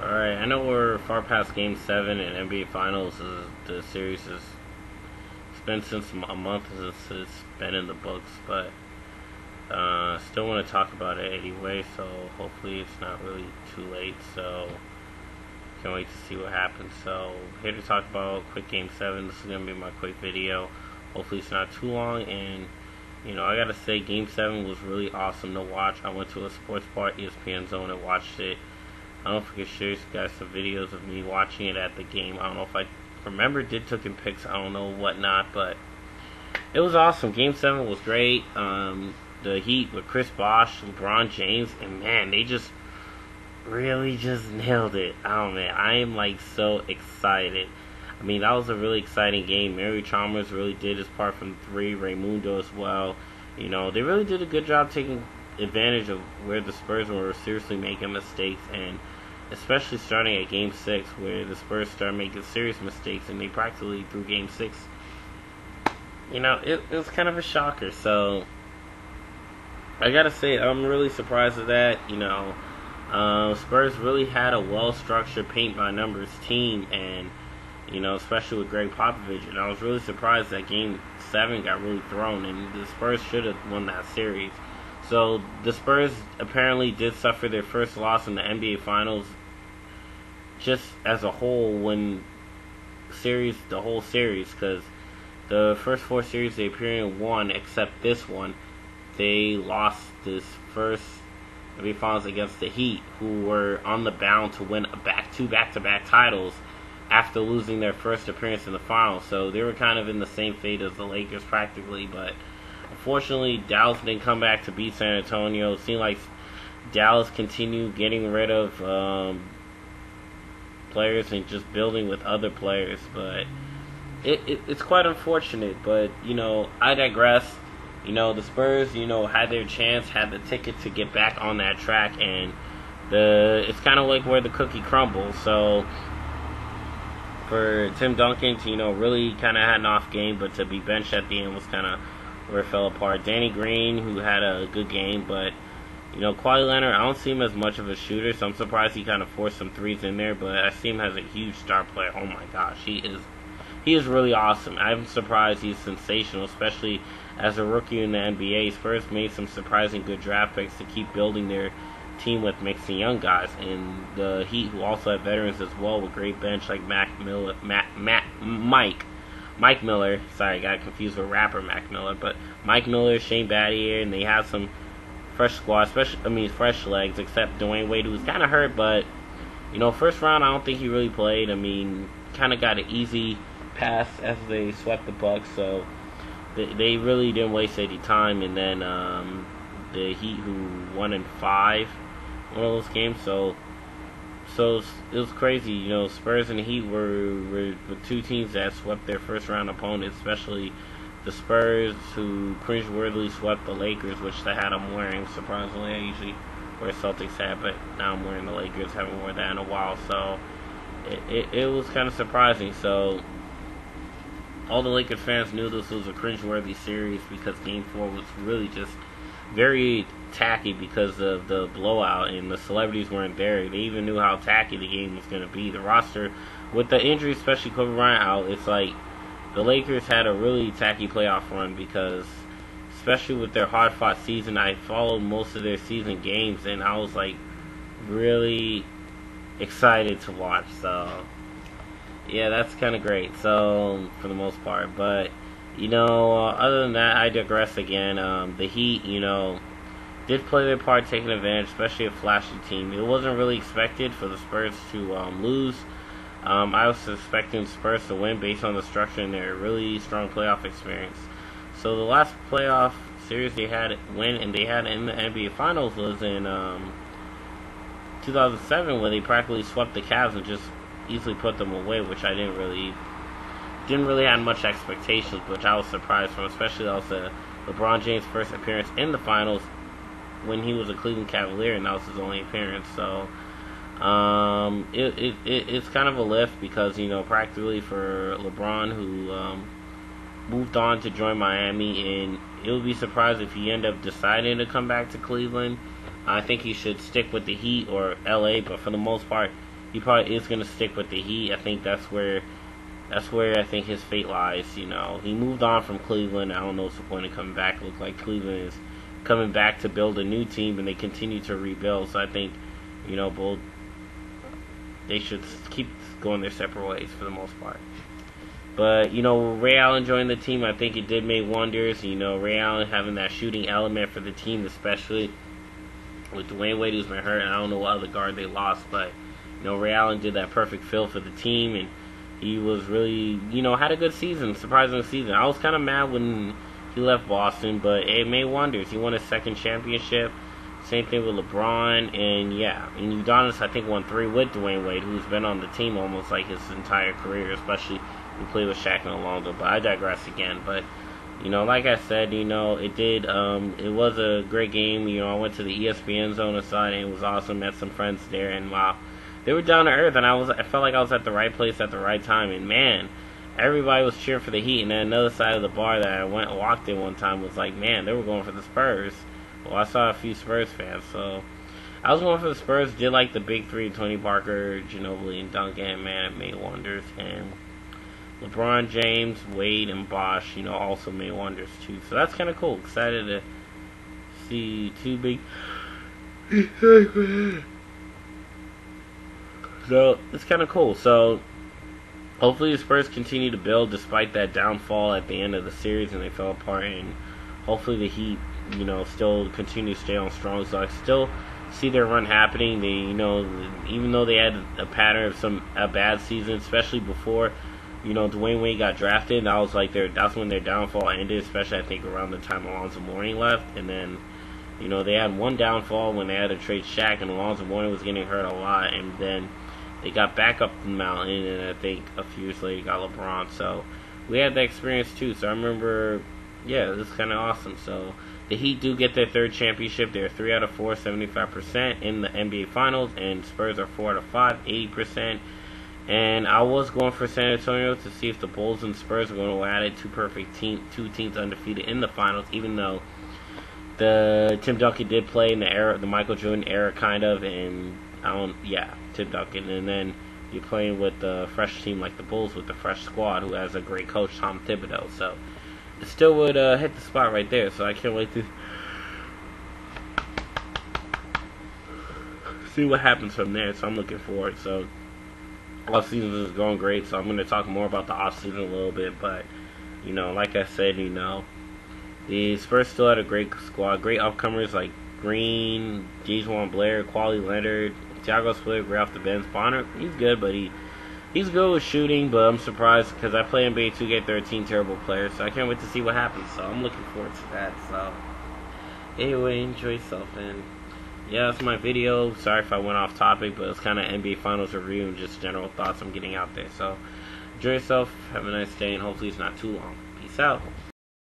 Alright, I know we're far past Game 7 in NBA Finals. The series has it's been since a month since it's been in the books, but still want to talk about it anyway, so hopefully it's not really too late. So can't wait to see what happens. So here to talk about quick Game 7. This is going to be my quick video. Hopefully it's not too long, and I gotta say Game 7 was really awesome to watch. I went to a sports bar, ESPN Zone, and watched it. I don't know if I could share you guys some videos of me watching it at the game. I don't know if I took pics. I don't know whatnot, but it was awesome. Game 7 was great. The Heat with Chris Bosh, LeBron James, and man, they just really just nailed it. Oh man, I am like so excited. I mean, that was a really exciting game. Mary Chalmers really did his part from three. Raymundo as well. They really did a good job taking advantage of where the Spurs were seriously making mistakes, and especially starting at Game 6, where the Spurs started making serious mistakes, and they practically through Game 6. It was kind of a shocker. So I gotta say, I'm really surprised at that. Spurs really had a well-structured paint-by-numbers team, and especially with Greg Popovich, and I was really surprised that Game 7 got really thrown, and the Spurs should have won that series. So the Spurs apparently did suffer their first loss in the NBA Finals, just as a whole, the whole series, because the first four series they appeared in won, except this one. They lost this first NBA Finals against the Heat, who were on the bound to win two back-to-back titles after losing their first appearance in the finals. So they were kind of in the same fate as the Lakers practically, but unfortunately Dallas didn't come back to beat San Antonio. It seemed like Dallas continued getting rid of players and just building with other players, but it's quite unfortunate. But I digress. The Spurs had their chance, had the ticket to get back on that track, and it's kind of like where the cookie crumbles. So for Tim Duncan to really kind of had an off game, but to be benched at the end was kind of where it fell apart. Danny Green, who had a good game, but Kawhi Leonard, I don't see him as much of a shooter, so I'm surprised he kind of forced some threes in there, but I see him as a huge star player. Oh my gosh, he is really awesome. I'm surprised he's sensational, especially as a rookie in the NBA. Spurs made some surprising good draft picks to keep building their team with mixing young guys, and the Heat, who also have veterans as well with great bench like Mike Miller. Sorry, I got confused with rapper Mac Miller, but Mike Miller, Shane Battier, and they have some fresh squad, fresh legs, except Dwayne Wade, who's kind of hurt, but first round I don't think he really played. Kind of got an easy pass as they swept the Bucks, so they really didn't waste any time. And then the Heat, who won in 5, one of those games, so it was crazy. Spurs and the Heat were two teams that swept their first round opponents, especially the Spurs, who cringeworthily swept the Lakers, which the hat I'm wearing, surprisingly. I usually wear a Celtics hat, but now I'm wearing the Lakers. Haven't worn that in a while, so it was kind of surprising. So all the Lakers fans knew this was a cringeworthy series because Game 4 was really just very tacky because of the blowout, and the celebrities weren't there. They even knew how tacky the game was going to be. The roster, with the injury, especially Kobe Bryant out, it's like the Lakers had a really tacky playoff run because, especially with their hard-fought season, I followed most of their season games, and I was like really excited to watch. So yeah, that's kind of great. So for the most part, but other than that, I digress again. The Heat, did play their part, taking advantage, especially a flashy team. It wasn't really expected for the Spurs to lose. I was expecting Spurs to win based on the structure and their really strong playoff experience. So the last playoff series they had in the NBA Finals was in 2007, where they practically swept the Cavs and just easily put them away, which I didn't really have much expectations, which I was surprised from, especially also LeBron James' first appearance in the finals when he was a Cleveland Cavalier, and that was his only appearance. So it's kind of a lift because practically for LeBron, who moved on to join Miami, and it would be surprised if he ended up deciding to come back to Cleveland. I think he should stick with the Heat or LA, but for the most part, he probably is going to stick with the Heat. I think that's where I think his fate lies. You know, he moved on from Cleveland. I don't know what's the point of coming back. It looks like Cleveland is coming back to build a new team, and they continue to rebuild. So I think, you know, both they should keep going their separate ways for the most part. But, you know, Ray Allen joined the team. I think it did make wonders. You know, Ray Allen having that shooting element for the team, especially with Dwayne Wade, who's been hurt, and I don't know what other guard they lost, but, you know, Ray Allen did that perfect fill for the team, and he was really, you know, had a good season, surprising season. I was kind of mad when he left Boston, but it made wonders. He won his second championship. Same thing with LeBron, and yeah, and Udonis, I think, won 3 with Dwayne Wade, who's been on the team almost like his entire career, especially he played with Shaq and Alonzo. But I digress again. But, you know, like I said, you know, it was a great game. You know, I went to the ESPN Zone aside, and it was awesome. Met some friends there, and wow, they were down to earth, and I felt like I was at the right place at the right time. And man, everybody was cheering for the Heat. And then another side of the bar that I walked in one time was like, man, they were going for the Spurs. Well, I saw a few Spurs fans, so I was going for the Spurs. Did like the big three: Tony Parker, Ginobili, and Duncan. Man, it made wonders. And LeBron James, Wade, and Bosh, you know, also made wonders too. So that's kind of cool. Excited to see 2 big. So it's kind of cool. So hopefully the Spurs continue to build despite that downfall at the end of the series, and they fell apart. And hopefully the Heat, you know, still continue to stay on strong. So I still see their run happening. They, you know, even though they had a pattern of a bad season, especially before, you know, Dwayne Wade got drafted, that was like that's when their downfall ended, especially I think around the time Alonzo Mourning left. And then, you know, they had one downfall when they had to trade Shaq, and Alonzo Mourning was getting hurt a lot, and then they got back up the mountain, and I think a few years later got LeBron. So we had that experience too. So I remember, yeah, this is kind of awesome. So the Heat do get their 3rd championship. They're 3 out of 4, 75% in the NBA Finals, and Spurs are 4 out of 5, 80%. And I was going for San Antonio to see if the Bulls and Spurs were going to add it. 2 teams undefeated in the finals, even though the Tim Duncan did play in the era, the Michael Jordan era, kind of, and Tim Duncan. And then you're playing with a fresh team like the Bulls with the fresh squad, who has a great coach, Tom Thibodeau. So it still would hit the spot right there. So I can't wait to see what happens from there. So I'm looking forward. So off season is going great, so I'm going to talk more about the off season a little bit. But, you know, like I said, you know, the Spurs still had a great squad, great upcomers like Green, Dejounte Blair, Quali Leonard, Thiago Splitter, right off the bench. Bonner, he's good, but he's good with shooting. But I'm surprised because I play NBA 2K13, terrible players, so I can't wait to see what happens. So I'm looking forward to that. So anyway, enjoy yourself, and yeah, that's my video. Sorry if I went off topic, but it's kind of NBA Finals review and just general thoughts I'm getting out there. So enjoy yourself, have a nice day, and hopefully it's not too long. Peace out.